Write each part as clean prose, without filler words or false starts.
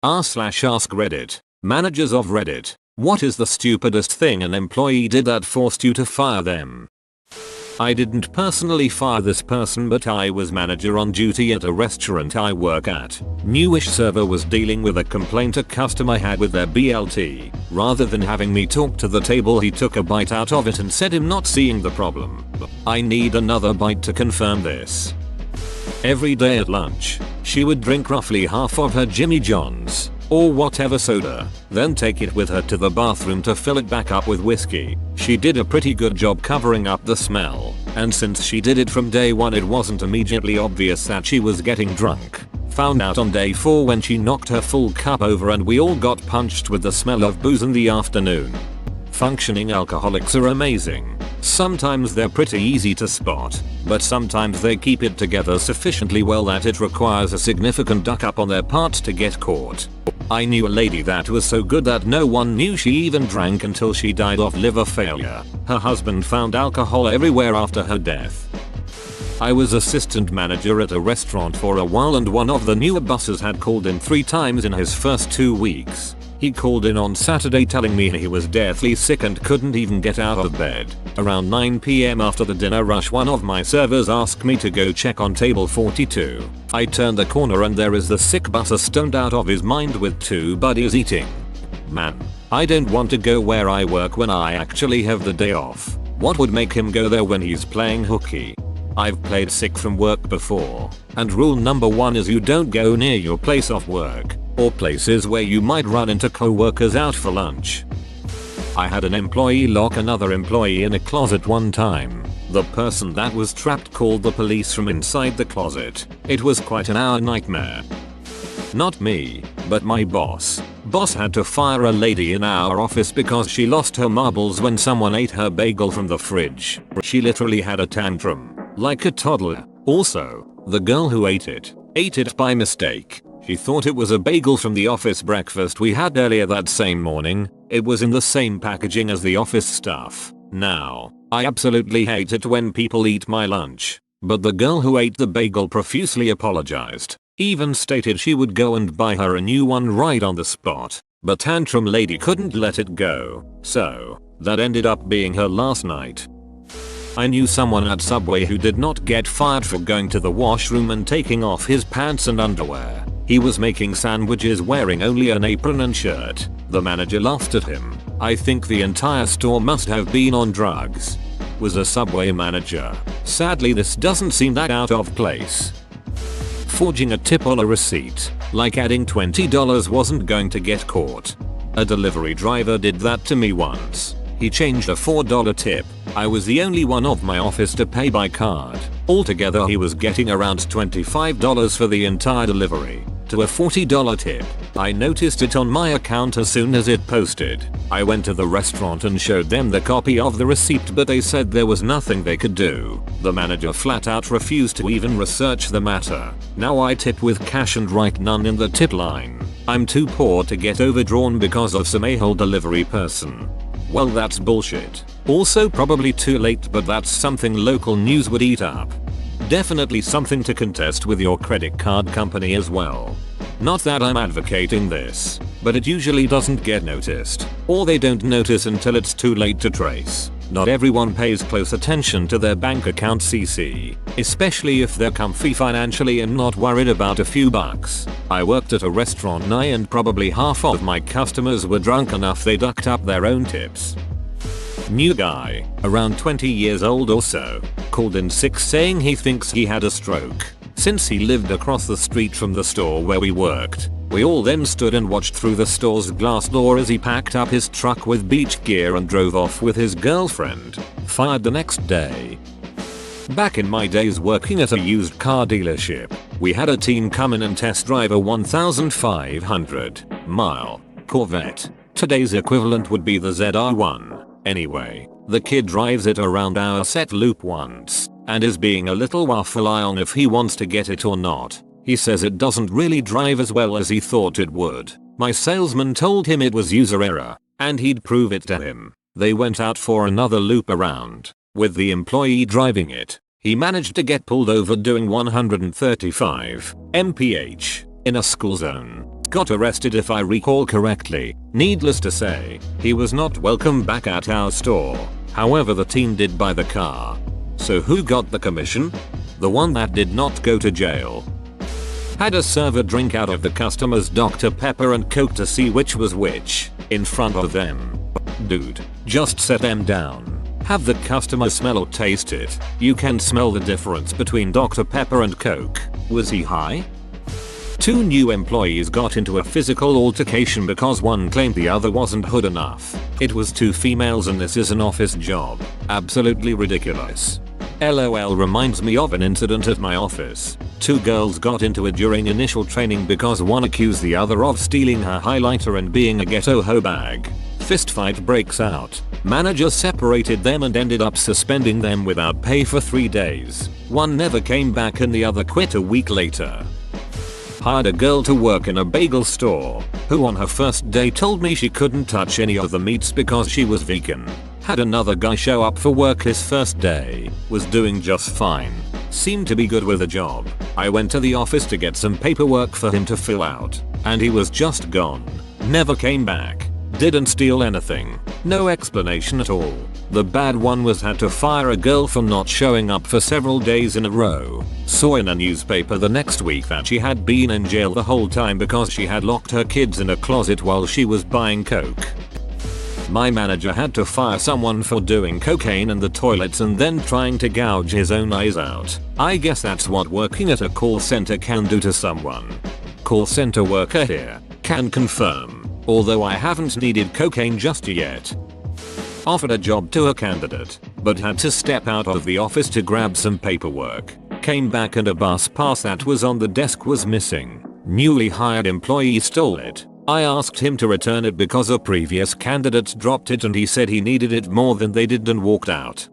r/ask Reddit. Managers of Reddit. What is the stupidest thing an employee did that forced you to fire them? I didn't personally fire this person, but I was manager on duty at a restaurant I work at. Newish server was dealing with a complaint a customer had with their BLT. Rather than having me talk to the table, he took a bite out of it and said him not seeing the problem. I need another bite to confirm this. Every day at lunch, she would drink roughly half of her Jimmy John's or whatever soda, then take it with her to the bathroom to fill it back up with whiskey. She did a pretty good job covering up the smell, and since she did it from day one, it wasn't immediately obvious that she was getting drunk. Found out on day 4 when she knocked her full cup over and we all got punched with the smell of booze in the afternoon. Functioning alcoholics are amazing. Sometimes they're pretty easy to spot, but sometimes they keep it together sufficiently well that it requires a significant duck up on their part to get caught. I knew a lady that was so good that no one knew she even drank until she died of liver failure. Her husband found alcohol everywhere after her death. I was assistant manager at a restaurant for a while, and one of the newer bosses had called in 3 times in his first 2 weeks. He called in on Saturday telling me he was deathly sick and couldn't even get out of bed. Around 9 PM after the dinner rush, one of my servers asked me to go check on table 42. I turned the corner and there is the sick busser stoned out of his mind with 2 buddies eating. Man, I don't want to go where I work when I actually have the day off. What would make him go there when he's playing hooky? I've played sick from work before, and rule number 1 is you don't go near your place of work, or places where you might run into co-workers out for lunch. I had an employee lock another employee in a closet one time. The person that was trapped called the police from inside the closet. It was quite an hour nightmare. Not me, but my boss. Boss had to fire a lady in our office because she lost her marbles when someone ate her bagel from the fridge. She literally had a tantrum, like a toddler. Also, the girl who ate it by mistake. She thought it was a bagel from the office breakfast we had earlier that same morning. It was in the same packaging as the office stuff. Now, I absolutely hate it when people eat my lunch, but the girl who ate the bagel profusely apologized, even stated she would go and buy her a new one right on the spot, but tantrum lady couldn't let it go, so that ended up being her last night. I knew someone at Subway who did not get fired for going to the washroom and taking off his pants and underwear. He was making sandwiches wearing only an apron and shirt. The manager laughed at him. I think the entire store must have been on drugs. Was a Subway manager. Sadly, this doesn't seem that out of place. Forging a tip on a receipt, like adding $20 wasn't going to get caught. A delivery driver did that to me once. He changed a $4 tip. I was the only one of my office to pay by card. Altogether he was getting around $25 for the entire delivery, to a $40 tip. I noticed it on my account as soon as it posted. I went to the restaurant and showed them the copy of the receipt, but they said there was nothing they could do. The manager flat out refused to even research the matter. Now I tip with cash and write none in the tip line. I'm too poor to get overdrawn because of some a-hole delivery person. Well, that's bullshit. Also probably too late, but that's something local news would eat up. Definitely something to contest with your credit card company as well. Not that I'm advocating this, but it usually doesn't get noticed, or they don't notice until it's too late to trace. Not everyone pays close attention to their bank account CC, especially if they're comfy financially and not worried about a few bucks. I worked at a restaurant and probably half of my customers were drunk enough they ducked up their own tips. New guy, around 20 years old or so, called in sick saying he thinks he had a stroke. Since he lived across the street from the store where we worked, we all then stood and watched through the store's glass door as he packed up his truck with beach gear and drove off with his girlfriend. Fired the next day. Back in my days working at a used car dealership, we had a team come in and test drive a 1,500 mile Corvette. Today's equivalent would be the ZR1. Anyway, the kid drives it around our set loop once, and is being a little waffle on if he wants to get it or not. He says it doesn't really drive as well as he thought it would. My salesman told him it was user error, and he'd prove it to him. They went out for another loop around. With the employee driving it, he managed to get pulled over doing 135 mph in a school zone. got arrested if I recall correctly. Needless to say, he was not welcome back at our store. However, the team did buy the car. So who got the commission? The one that did not go to jail. Had a server drink out of the customer's Dr. Pepper and Coke to see which was which, in front of them. Dude, just set them down. Have the customer smell or taste it. You can smell the difference between Dr. Pepper and Coke. Was he high? 2 new employees got into a physical altercation because one claimed the other wasn't hood enough. It was 2 females and this is an office job. Absolutely ridiculous. LOL reminds me of an incident at my office. 2 girls got into it during initial training because one accused the other of stealing her highlighter and being a ghetto hoe bag. Fist fight breaks out. Manager separated them and ended up suspending them without pay for 3 days. One never came back and the other quit a week later. Hired a girl to work in a bagel store, who on her first day told me she couldn't touch any of the meats because she was vegan. Had another guy show up for work his first day, was doing just fine, seemed to be good with the job. I went to the office to get some paperwork for him to fill out, and he was just gone. Never came back. Didn't steal anything. No explanation at all. The bad one was had to fire a girl for not showing up for several days in a row. Saw in a newspaper the next week that she had been in jail the whole time because she had locked her kids in a closet while she was buying coke. My manager had to fire someone for doing cocaine in the toilets and then trying to gouge his own eyes out. I guess that's what working at a call center can do to someone. Call center worker here. Can confirm. Although I haven't needed cocaine just yet. Offered a job to a candidate, but had to step out of the office to grab some paperwork. Came back and a bus pass that was on the desk was missing. Newly hired employee stole it. I asked him to return it because a previous candidate dropped it and he said he needed it more than they did and walked out.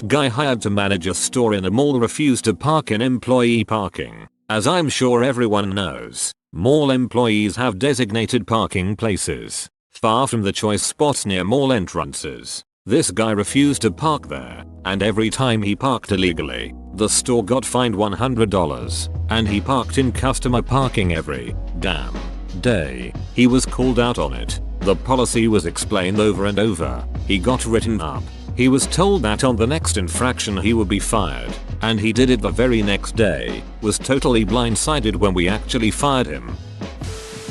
Guy hired to manage a store in a mall refused to park in employee parking. As I'm sure everyone knows, mall employees have designated parking places, far from the choice spots near mall entrances. This guy refused to park there, and every time he parked illegally, the store got fined $100, and he parked in customer parking every damn day. He was called out on it. The policy was explained over and over. He got written up. He was told that on the next infraction he would be fired, and he did it the very next day. Was totally blindsided when we actually fired him.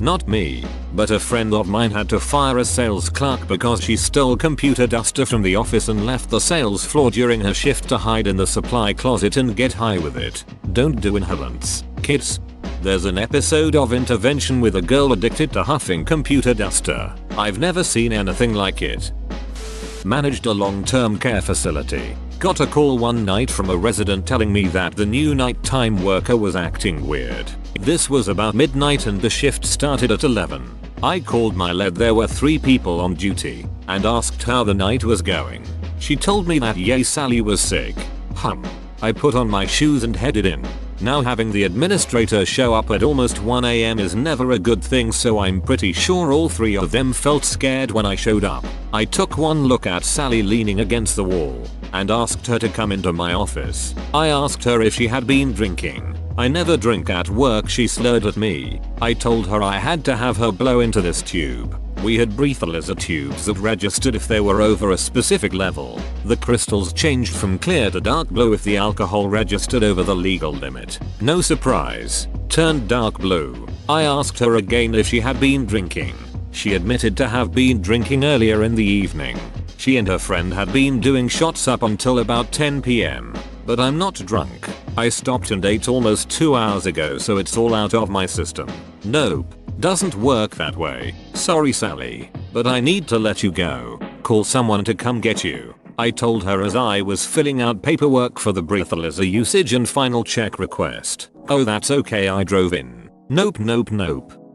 Not me, but a friend of mine had to fire a sales clerk because she stole computer duster from the office and left the sales floor during her shift to hide in the supply closet and get high with it. Don't do inhalants, kids. There's an episode of Intervention with a girl addicted to huffing computer duster. I've never seen anything like it. Managed a long-term care facility. Got a call one night from a resident telling me that the new nighttime worker was acting weird. This was about midnight and the shift started at 11. I called my lead. There were 3 people on duty and asked how the night was going. She told me that Sally was sick. I put on my shoes and headed in. Now having the administrator show up at almost 1 AM is never a good thing, so I'm pretty sure all 3 of them felt scared when I showed up. I took one look at Sally leaning against the wall and asked her to come into my office. I asked her if she had been drinking. I never drink at work, she slurred at me. I told her I had to have her blow into this tube. We had breathalyzer tubes that registered if they were over a specific level. The crystals changed from clear to dark blue if the alcohol registered over the legal limit. No surprise, turned dark blue. I asked her again if she had been drinking. She admitted to have been drinking earlier in the evening. She and her friend had been doing shots up until about 10 PM. But I'm not drunk. I stopped and ate almost 2 hours ago, so it's all out of my system. Nope. Doesn't work that way. Sorry Sally, but I need to let you go. Call someone to come get you. I told her as I was filling out paperwork for the breathalyzer usage and final check request. Oh, that's okay, I drove in. Nope.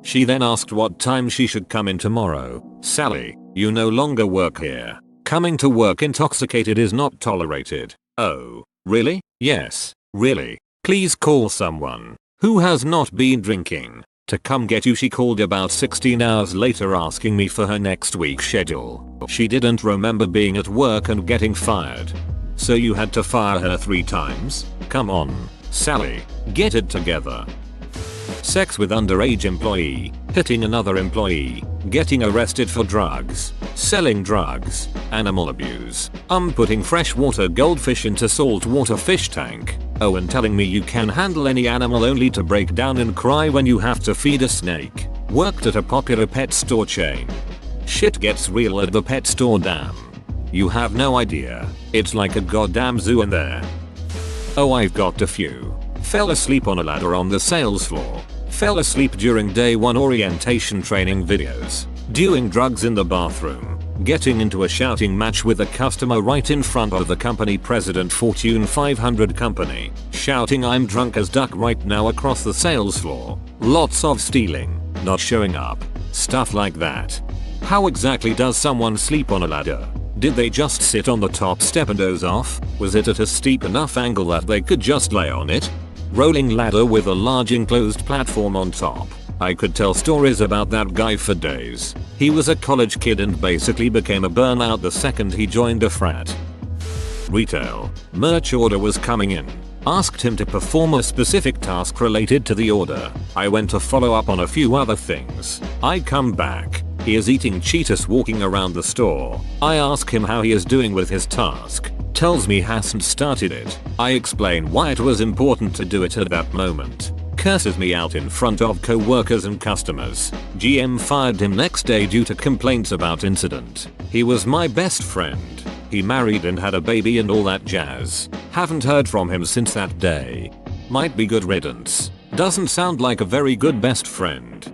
She then asked what time she should come in tomorrow. Sally, you no longer work here. Coming to work intoxicated is not tolerated. Oh, really? Yes, really. Please call someone who has not been drinking to come get you. She called about 16 hours later asking me for her next week's schedule. She didn't remember being at work and getting fired. So you had to fire her 3 times? Come on, Sally, get it together. sex with underage employee, hitting another employee, getting arrested for drugs, selling drugs, animal abuse, putting freshwater goldfish into saltwater fish tank, oh and telling me you can handle any animal only to break down and cry when you have to feed a snake, worked at a popular pet store chain. Shit gets real at the pet store, damn. You have no idea, it's like a goddamn zoo in there. Oh, I've got a few. Fell asleep on a ladder on the sales floor. Fell asleep during day 1 orientation training videos. Doing drugs in the bathroom. Getting into a shouting match with a customer right in front of the company president, Fortune 500 company. Shouting I'm drunk as duck right now across the sales floor. Lots of stealing. Not showing up. Stuff like that. How exactly does someone sleep on a ladder? Did they just sit on the top step and doze off? Was it at a steep enough angle that they could just lay on it? Rolling ladder with a large enclosed platform on top. I could tell stories about that guy for days. He was a college kid and basically became a burnout the second he joined a frat. Retail. Merch order was coming in. Asked him to perform a specific task related to the order. I went to follow up on a few other things. I come back. He is eating Cheetos walking around the store. I ask him how he is doing with his task. Tells me hasn't started it. I explain why it was important to do it at that moment. Curses me out in front of co-workers and customers. GM fired him next day due to complaints about incident. He was my best friend. He married and had a baby and all that jazz. Haven't heard from him since that day. Might be good riddance. Doesn't sound like a very good best friend.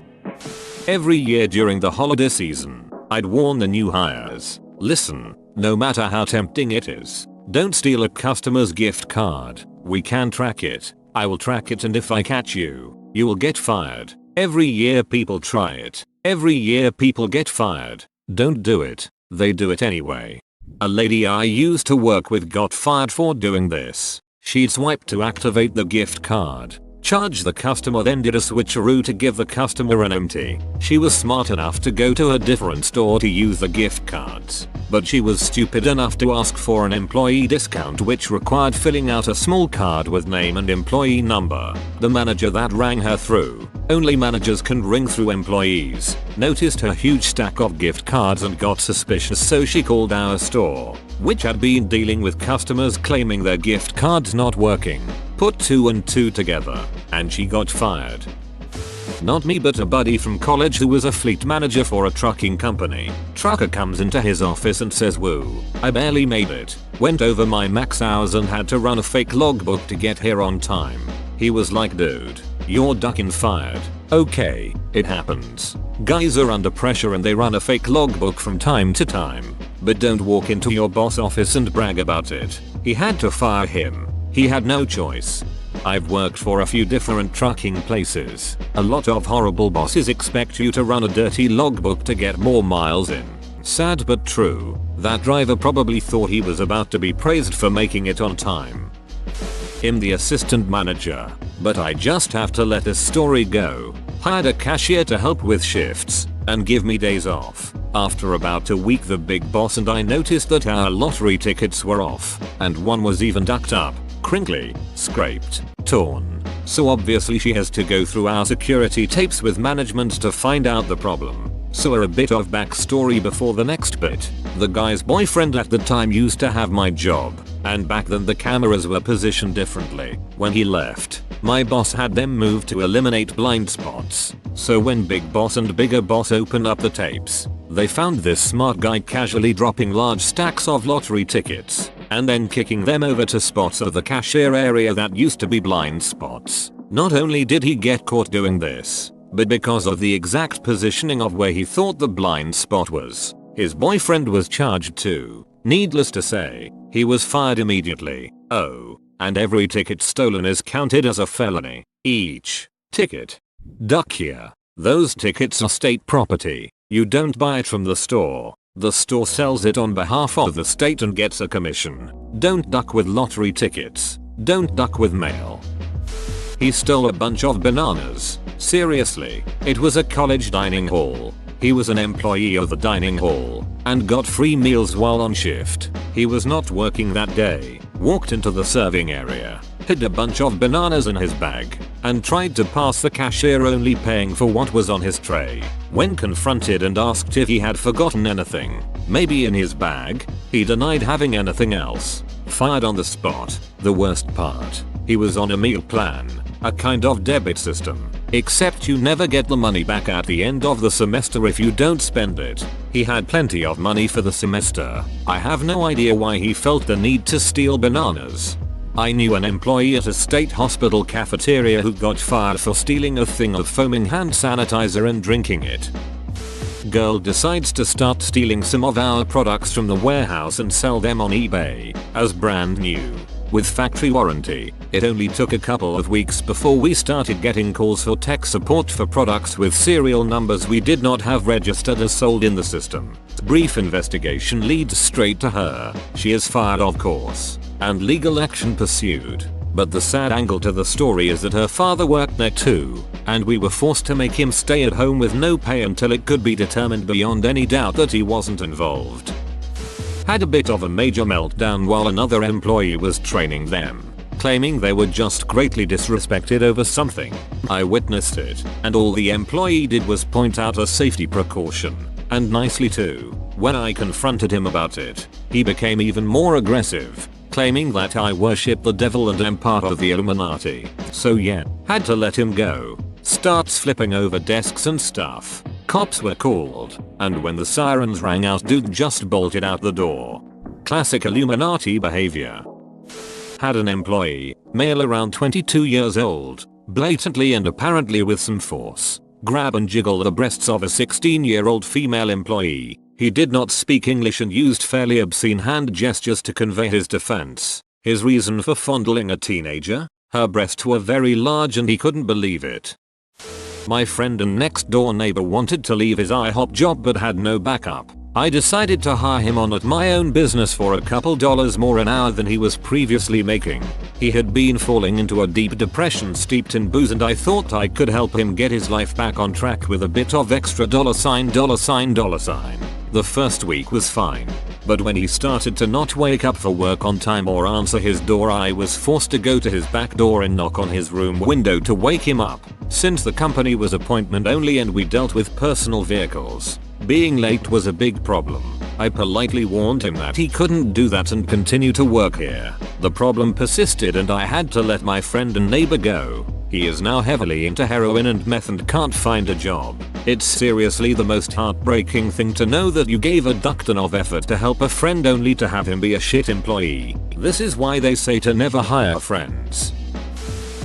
Every year during the holiday season, I'd warn the new hires. Listen, no matter how tempting it is, don't steal a customer's gift card. We can track it. I will track it, and if I catch you, you will get fired. Every year people try it. Every year people get fired. Don't do it. They do it anyway. A lady I used to work with got fired for doing this. She'd swipe to activate the gift card. Charge the customer, then did a switcheroo to give the customer an empty. She was smart enough to go to a different store to use the gift cards, but she was stupid enough to ask for an employee discount, which required filling out a small card with name and employee number. The manager that rang her through, only managers can ring through employees, noticed her huge stack of gift cards and got suspicious, so she called our store, which had been dealing with customers claiming their gift cards not working. Put 2 and 2 together, and she got fired. Not me, but a buddy from college who was a fleet manager for a trucking company. Trucker comes into his office and says, "Woo, I barely made it. Went over my max hours and had to run a fake logbook to get here on time." He was like, "Dude, you're ducking fired." Okay, it happens. Guys are under pressure and they run a fake logbook from time to time. But don't walk into your boss office and brag about it. He had to fire him. He had no choice. I've worked for a few different trucking places. A lot of horrible bosses expect you to run a dirty logbook to get more miles in. Sad but true. That driver probably thought he was about to be praised for making it on time. I'm the assistant manager, but I just have to let this story go. Hired a cashier to help with shifts and give me days off. After about a week, the big boss and I noticed that our lottery tickets were off, and one was even ducked up, crinkly, scraped, torn. So obviously she has to go through our security tapes with management to find out the problem. So a bit of backstory before the next bit. The guy's boyfriend at the time used to have my job, and back then the cameras were positioned differently. When he left, my boss had them moved to eliminate blind spots. So when Big Boss and Bigger Boss opened up the tapes, they found this smart guy casually dropping large stacks of lottery tickets, and then kicking them over to spots of the cashier area that used to be blind spots. Not only did he get caught doing this, but because of the exact positioning of where he thought the blind spot was, his boyfriend was charged too. Needless to say, he was fired immediately. Oh, and every ticket stolen is counted as a felony. Each ticket. Duck here. Those tickets are state property. You don't buy it from the store. The store sells it on behalf of the state and gets a commission. Don't duck with lottery tickets. Don't duck with mail. He stole a bunch of bananas. Seriously, it was a college dining hall. He was an employee of the dining hall and got free meals while on shift. He was not working that day. Walked into the serving area, hid a bunch of bananas in his bag, and tried to pass the cashier, only paying for what was on his tray. When confronted and asked if he had forgotten anything, maybe in his bag, he denied having anything else. Fired on the spot. The worst part, he was on a meal plan, a kind of debit system, except you never get the money back at the end of the semester if you don't spend it. He had plenty of money for the semester. I have no idea why he felt the need to steal bananas. I knew an employee at a state hospital cafeteria who got fired for stealing a thing of foaming hand sanitizer and drinking it. Girl decides to start stealing some of our products from the warehouse and sell them on eBay as brand new, with factory warranty. It only took a couple of weeks before we started getting calls for tech support for products with serial numbers we did not have registered as sold in the system. Brief investigation leads straight to her. She is fired, of course, and legal action pursued. But the sad angle to the story is that her father worked there too, and we were forced to make him stay at home with no pay until it could be determined beyond any doubt that he wasn't involved. Had a bit of a major meltdown while another employee was training them, claiming they were just greatly disrespected over something. I witnessed it, and all the employee did was point out a safety precaution, and nicely too. When I confronted him about it, he became even more aggressive, claiming that I worship the devil and am part of the Illuminati. So yeah, had to let him go. Starts flipping over desks and stuff. Cops were called, and when the sirens rang out, dude just bolted out the door. Classic Illuminati behavior. Had an employee, male around 22 years old, blatantly and apparently with some force, grab and jiggle the breasts of a 16-year-old female employee. He did not speak English and used fairly obscene hand gestures to convey his defense. His reason for fondling a teenager? Her breasts were very large and he couldn't believe it. My friend and next door neighbor wanted to leave his IHOP job but had no backup. I decided to hire him on at my own business for a couple dollars more an hour than he was previously making. He had been falling into a deep depression steeped in booze, and I thought I could help him get his life back on track with a bit of extra dollar sign. The first week was fine, but when he started to not wake up for work on time or answer his door, I was forced to go to his back door and knock on his room window to wake him up. Since the company was appointment only and we dealt with personal vehicles, being late was a big problem. I politely warned him that he couldn't do that and continue to work here. The problem persisted and I had to let my friend and neighbor go. He is now heavily into heroin and meth and can't find a job. It's seriously the most heartbreaking thing to know that you gave a ton of effort to help a friend only to have him be a shit employee. This is why they say to never hire friends.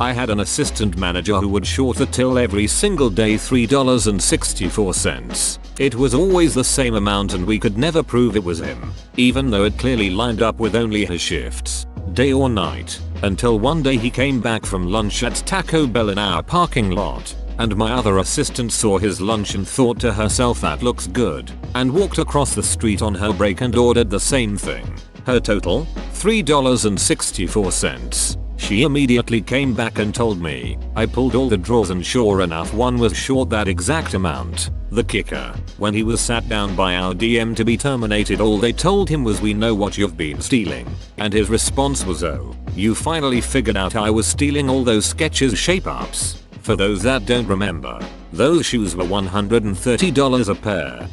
I had an assistant manager who would short the till every single day $3.64. It was always the same amount and we could never prove it was him, even though it clearly lined up with only his shifts, day or night, until one day he came back from lunch at Taco Bell in our parking lot, and my other assistant saw his lunch and thought to herself, that looks good, and walked across the street on her break and ordered the same thing. Her total? $3.64. She immediately came back and told me. I pulled all the drawers and sure enough one was short that exact amount. The kicker, when he was sat down by our DM to be terminated, all they told him was, "We know what you've been stealing." And his response was, "Oh, you finally figured out I was stealing all those Skechers shape-ups." For those that don't remember, those shoes were $130 a pair.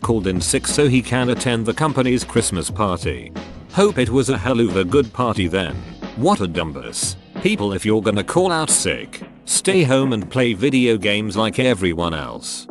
Called in sick so he can attend the company's Christmas party. Hope it was a hell of a good party then. What a dumbus. People, if you're gonna call out sick, stay home and play video games like everyone else.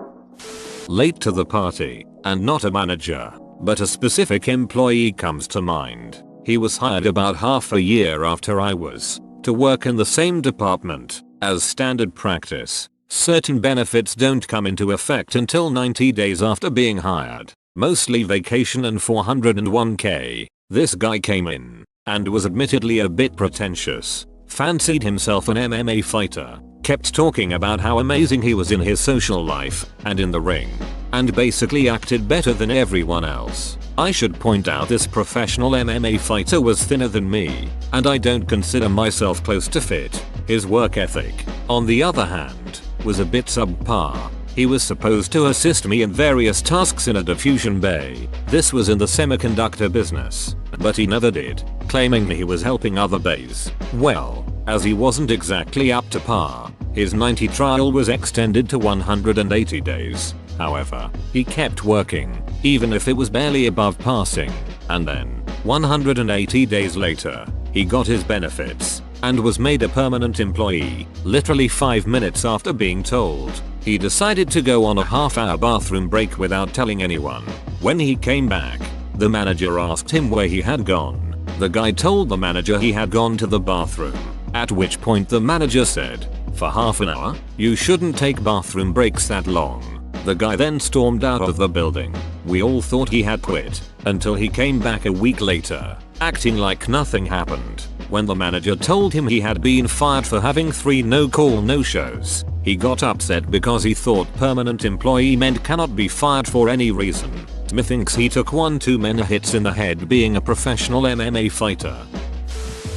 Late to the party, and not a manager, but a specific employee comes to mind. He was hired about half a year after I was, to work in the same department. As standard practice, certain benefits don't come into effect until 90 days after being hired, mostly vacation and 401k. This guy came in, and was admittedly a bit pretentious, fancied himself an MMA fighter, kept talking about how amazing he was in his social life and in the ring, and basically acted better than everyone else. I should point out this professional MMA fighter was thinner than me, and I don't consider myself close to fit. His work ethic, on the other hand, was a bit subpar. He was supposed to assist me in various tasks in a diffusion bay. This was in the semiconductor business, but he never did, claiming he was helping other bays. Well, as he wasn't exactly up to par, his 90 trial was extended to 180 days. However, he kept working, even if it was barely above passing, and then, 180 days later, he got his benefits, and was made a permanent employee. Literally 5 minutes after being told, he decided to go on a half-hour bathroom break without telling anyone. When he came back, the manager asked him where he had gone. The guy told the manager he had gone to the bathroom, at which point the manager said, "For half an hour? You shouldn't take bathroom breaks that long." The guy then stormed out of the building. We all thought he had quit, until he came back a week later, acting like nothing happened. When the manager told him he had been fired for having 3 no-call no-shows, he got upset because he thought permanent employee meant cannot be fired for any reason. Smith thinks he took 1 too many hits in the head being a professional MMA fighter.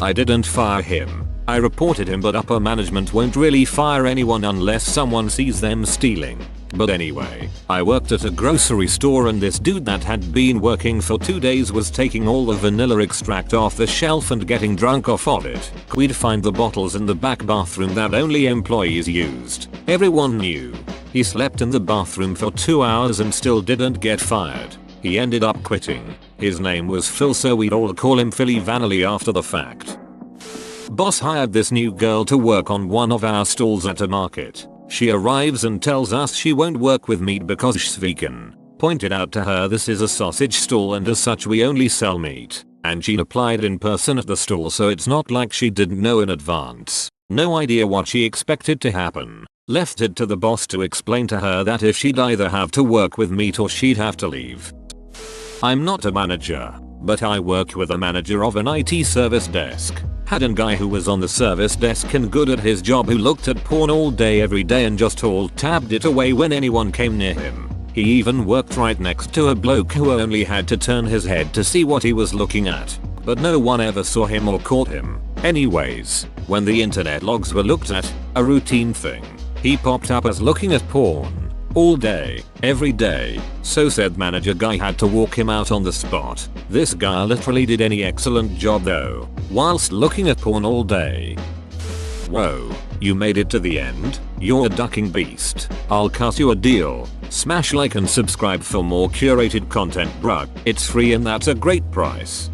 I didn't fire him. I reported him, but upper management won't really fire anyone unless someone sees them stealing. But anyway, I worked at a grocery store and this dude that had been working for 2 days was taking all the vanilla extract off the shelf and getting drunk off of it. We'd find the bottles in the back bathroom that only employees used. Everyone knew. He slept in the bathroom for 2 hours and still didn't get fired. He ended up quitting. His name was Phil, so we'd all call him Philly Vanilli after the fact. Boss hired this new girl to work on one of our stalls at a market. She arrives and tells us she won't work with meat because she's vegan. Pointed out to her this is a sausage stall and as such we only sell meat. And she'd applied in person at the stall, so it's not like she didn't know in advance. No idea what she expected to happen. Left it to the boss to explain to her that if she'd either have to work with meat or she'd have to leave. I'm not a manager, but I work with a manager of an IT service desk. Had a guy who was on the service desk and good at his job who looked at porn all day every day and just tabbed it away when anyone came near him. He even worked right next to a bloke who only had to turn his head to see what he was looking at. But no one ever saw him or caught him. Anyways, when the internet logs were looked at, a routine thing, he popped up as looking at porn. All day, every day, so said manager guy had to walk him out on the spot. This guy literally did any excellent job though, whilst looking at porn all day. Whoa, you made it to the end? You're a ducking beast. I'll cut you a deal. Smash like and subscribe for more curated content, bruh. It's free and that's a great price.